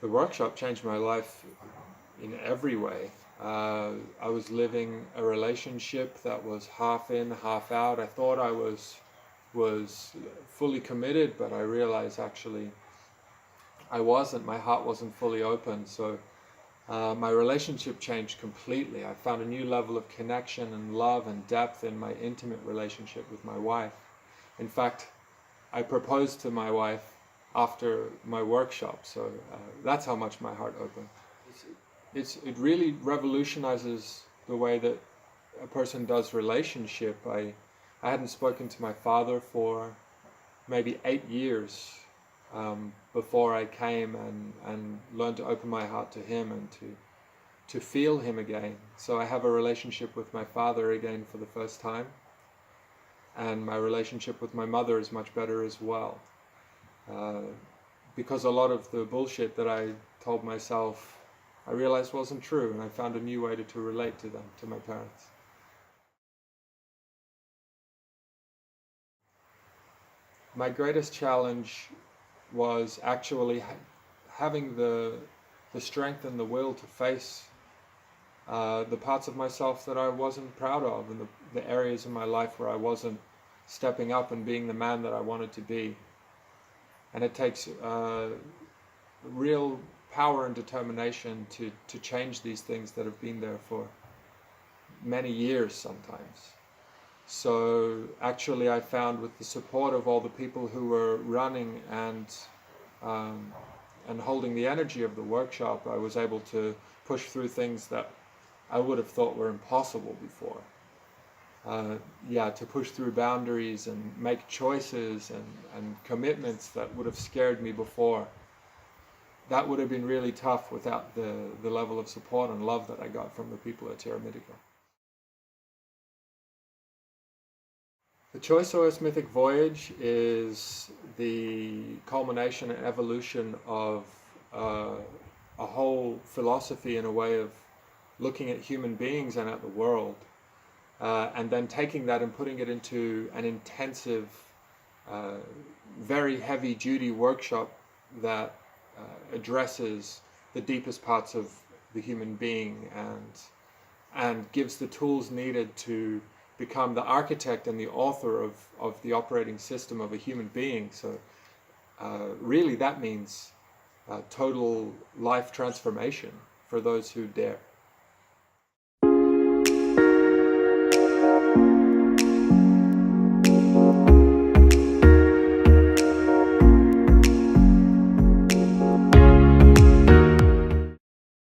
The workshop changed my life in every way. I was living a relationship that was half in, half out. I thought I was fully committed, but I realized actually I wasn't. My heart wasn't fully open. So my relationship changed completely. I found a new level of connection and love and depth in my intimate relationship with my wife. In fact, I proposed to my wife after my workshop, so that's how much my heart opened. It really revolutionizes the way that a person does relationship. I hadn't spoken to my father for maybe 8 years before I came and learned to open my heart to him and to feel him again. So I have a relationship with my father again for the first time, and my relationship with my mother is much better as well. Because a lot of the bullshit that I told myself I realized wasn't true, and I found a new way to relate to them, to my parents. My greatest challenge was actually having the strength and the will to face the parts of myself that I wasn't proud of, and the areas in my life where I wasn't stepping up and being the man that I wanted to be. And it takes real power and determination to change these things that have been there for many years sometimes. So actually I found, with the support of all the people who were running and holding the energy of the workshop, I was able to push through things that I would have thought were impossible before. To push through boundaries and make choices and commitments that would have scared me before. That would have been really tough without the level of support and love that I got from the people at TierraMitica. The ChoiceOS Mythic Voyage is the culmination and evolution of a whole philosophy and a way of looking at human beings and at the world. And then taking that and putting it into an intensive, very heavy-duty workshop that addresses the deepest parts of the human being and gives the tools needed to become the architect and the author of the operating system of a human being. So really that means total life transformation for those who dare.